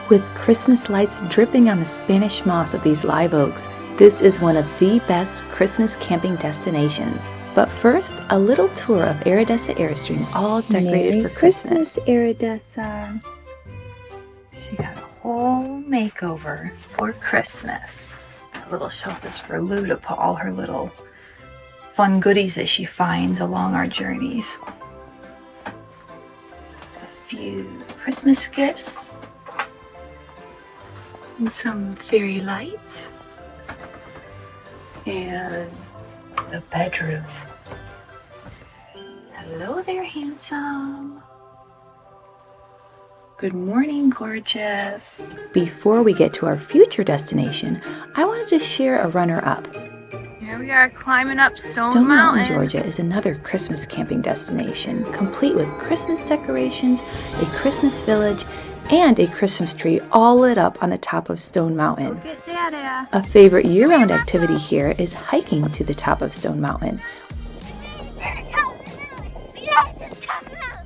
With Christmas lights dripping on the Spanish moss of these live oaks, this is one of the best Christmas camping destinations. But first, a little tour of Iridessa Airstream, all decorated for Christmas. Iridessa. She got a whole makeover for Christmas. That little shelf is for Lou to put all her little fun goodies that she finds along our journeys. A few Christmas gifts. And some fairy lights. And the bedroom. Hello there, handsome. Good morning, gorgeous. Before we get to our future destination, I wanted to share a runner-up. Here we are climbing up Stone Mountain, Georgia is another Christmas camping destination, complete with Christmas decorations, a Christmas village, and a Christmas tree all lit up on the top of Stone Mountain. Get Dada. A favorite year-round activity here is hiking to the top of Stone Mountain,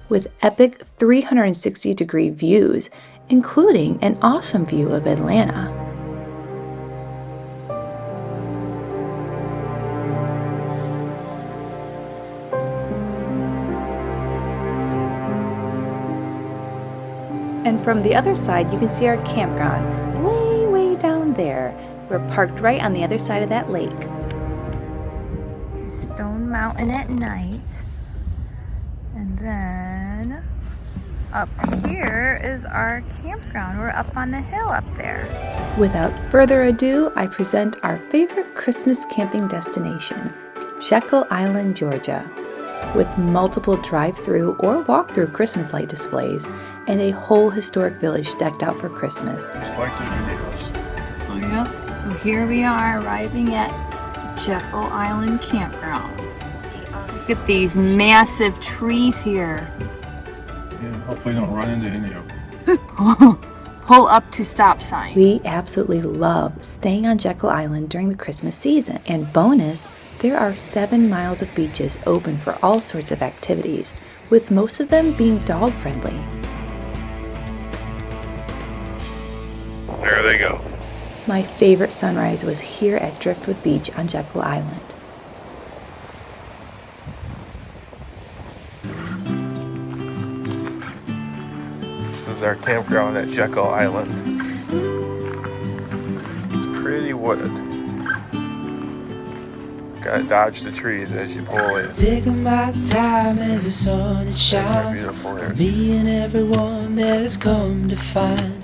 with epic 360-degree views, including an awesome view of Atlanta. And from the other side, you can see our campground, way down there. We're parked right on the other side of that lake. Here's Stone Mountain at night. And then up here is our campground. We're up on the hill up there. Without further ado, I present our favorite Christmas camping destination, Jekyll Island, Georgia. With multiple drive-through or walk-through Christmas light displays and a whole historic village decked out for Christmas. So here we are arriving at Jekyll Island Campground. Look at these massive trees here. Yeah, hopefully don't run into any of them. Pull up to stop sign. We absolutely love staying on Jekyll Island during the Christmas season. And bonus, there are 7 miles of beaches open for all sorts of activities, with most of them being dog friendly. There they go. My favorite sunrise was here at Driftwood Beach on Jekyll Island. This is our campground at Jekyll Island. It's pretty wooded. Gotta dodge the trees as you pull in. Taking my time as the sun it shines. Beautiful here. Me and everyone that has come to find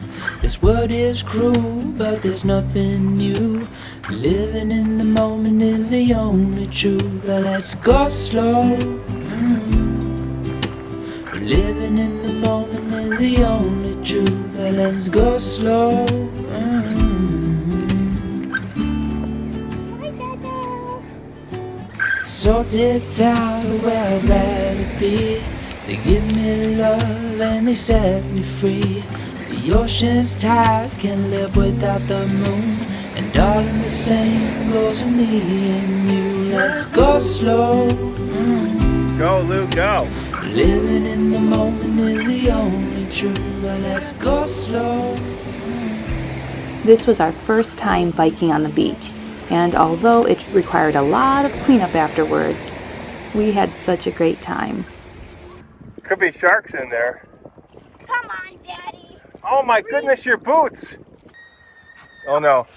this world is cruel, but there's nothing new. Living in the moment is the only truth. But let's go slow. Living in the moment is the only truth. But let's go slow. Salted towns are where I'd rather be. They give me love and they set me free. The ocean's tides can't live without the moon. And darling, the same goes for me and you. Let's go slow. Go, Luke, go. Living in the moment is the only truth. But let's go slow. This was our first time biking on the beach, and although it required a lot of cleanup afterwards, we had such a great time. Could be sharks in there. Come on, Daddy. Oh my goodness, your boots. Oh no.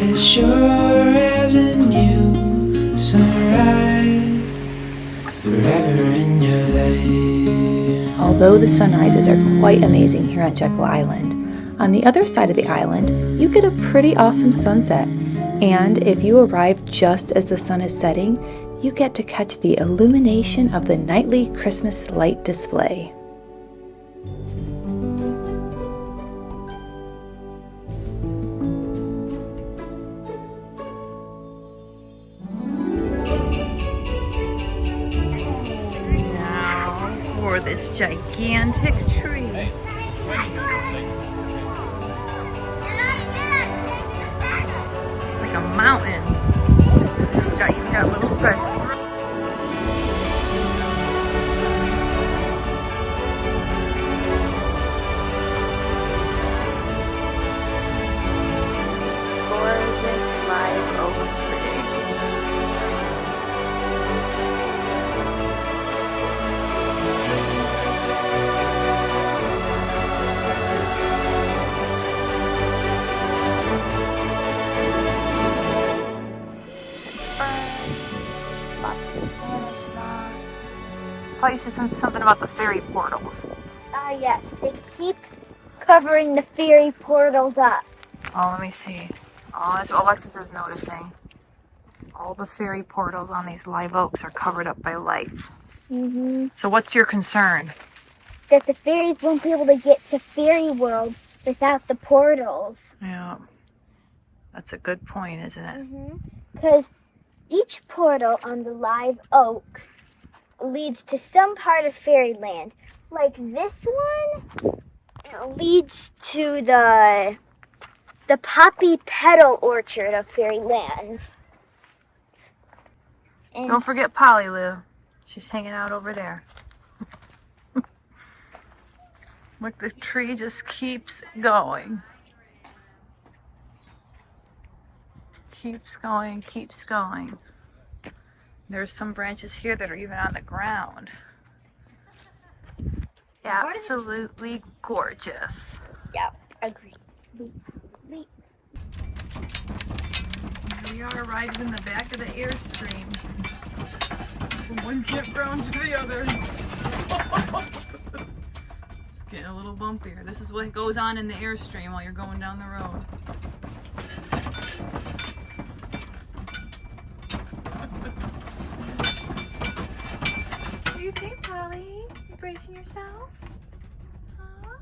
As sure as a new sunrise, forever in your life. Although the sunrises are quite amazing here on Jekyll Island, on the other side of the island, you get a pretty awesome sunset. And if you arrive just as the sun is setting, you get to catch the illumination of the nightly Christmas light display. Now for this gigantic tree. It's like a looks pretty. Lots of Spanish moss. I thought you said something about the fairy portals. Yes, they keep covering the fairy portals up. Oh, let me see. Oh, that's what Alexis is noticing. All the fairy portals on these live oaks are covered up by lights. Mm-hmm. So what's your concern? That the fairies won't be able to get to fairy world without the portals. Yeah. That's a good point, isn't it? Because each portal on the live oak leads to some part of fairyland. Like this one leads to the poppy petal orchard of fairyland. And Don't forget Polly Lou. She's hanging out over there. Look, the tree just keeps going. Keeps going, keeps going. There's some branches here that are even on the ground. Absolutely gorgeous. yeah, agreed. Here we are riding in the back of the Airstream. From one campground to the other. It's getting a little bumpier. This is what goes on in the Airstream while you're going down the road. What do you think, Polly? You bracing yourself? Huh?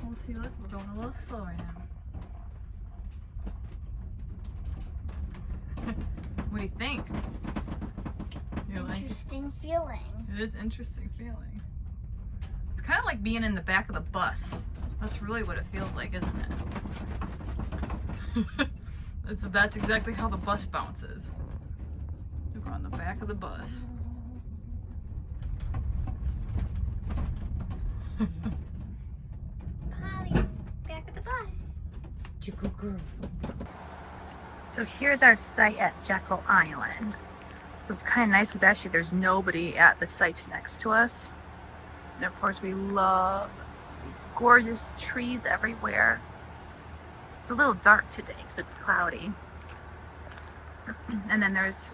We'll see, look, we're going a little slower now. What do you think? You like it? Interesting feeling. It is interesting feeling. It's kind of like being in the back of the bus. That's really what it feels like, isn't it? That's exactly how the bus bounces. We're on the back of the bus. Polly, back at the bus. So here's our site at Jekyll Island. So it's kind of nice because actually there's nobody at the sites next to us. And of course we love these gorgeous trees everywhere. It's a little dark today because it's cloudy. And then there's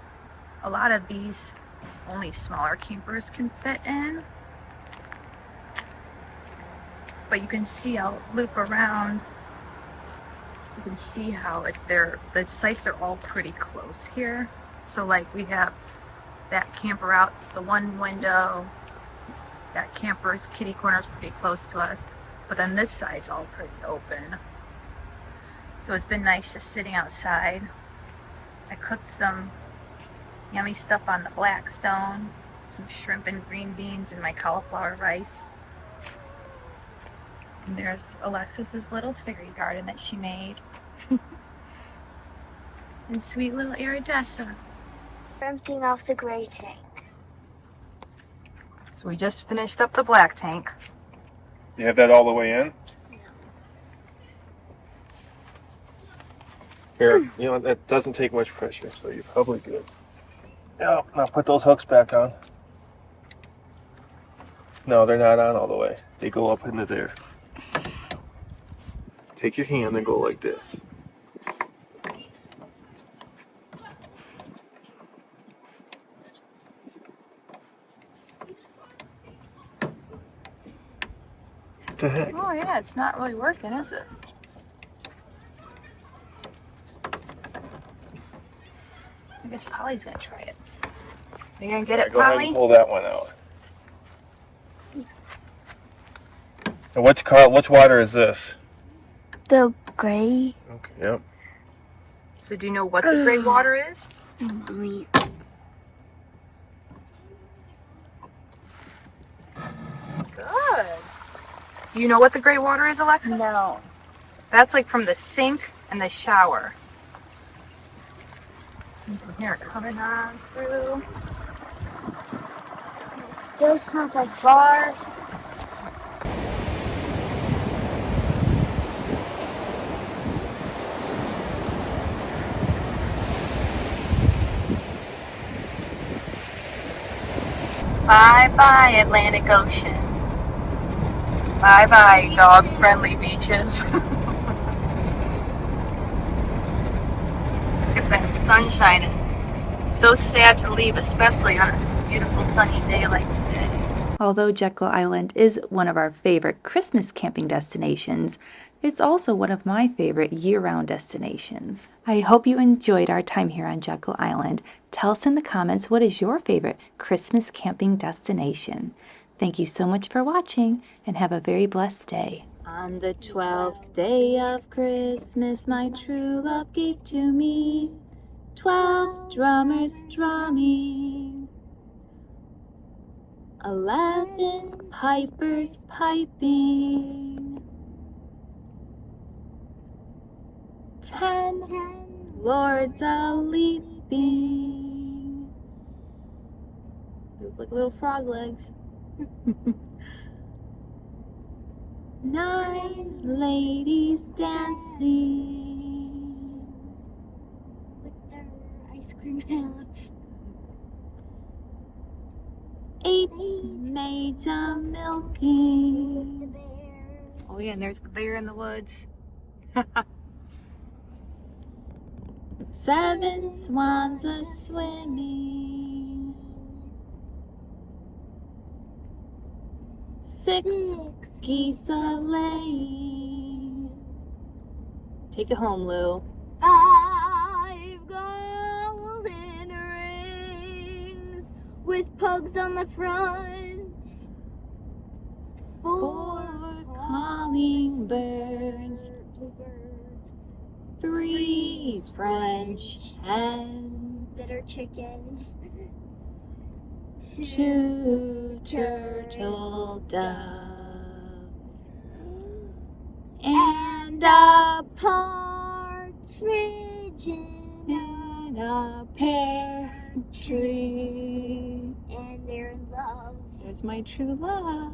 a lot of these only smaller campers can fit in. But you can see, I'll loop around. You can see how the sites are all pretty close here. So like we have that camper out the one window, that camper's kitty corner is pretty close to us, but then this side's all pretty open. So it's been nice just sitting outside. I cooked some yummy stuff on the Blackstone, some shrimp and green beans and my cauliflower rice. And there's Alexis's little fairy garden that she made. And sweet little Iridessa. Emptying off the gray tank. So we just finished up the black tank. You have that all the way in? Here, you know, that doesn't take much pressure, so you're probably good. Yeah, now put those hooks back on. No, they're not on all the way. They go up into there. Take your hand and go like this. What the heck? Oh yeah, it's not really working, is it? I guess Polly's gonna try it. Are you gonna get it, Go ahead Polly? and pull that one out. And which water is this? The gray. Okay, yep. So do you know what the gray water is? Mommy. Good. Do you know what the gray water is, Alexis? No. That's like from the sink and the shower. You can hear it coming on through. It still smells like barf. Bye-bye, Atlantic Ocean. Bye-bye, dog-friendly beaches. Look at that sun shining. So sad to leave, especially on a beautiful sunny day like today. Although Jekyll Island is one of our favorite Christmas camping destinations, it's also one of my favorite year-round destinations. I hope you enjoyed our time here on Jekyll Island. Tell us in the comments, what is your favorite Christmas camping destination? Thank you so much for watching and have a very blessed day. On the 12th day of Christmas, my true love gave to me 12 drummers drumming, 11 pipers piping, 10 lords a-leaping. Those like little frog legs. 9 ladies dancing with their ice cream hats. 8 maids a-milking. The bear. Oh yeah, and there's the bear in the woods. 7 swans a-swimming. 6 geese a-laying. Take it home, Lou. 5 golden rings with pugs on the front. 4 calling birds. Bluebirds 3 French hens. that are chickens. 2 turtle doves. And a partridge in a pear tree. and they're in love. There's my true love.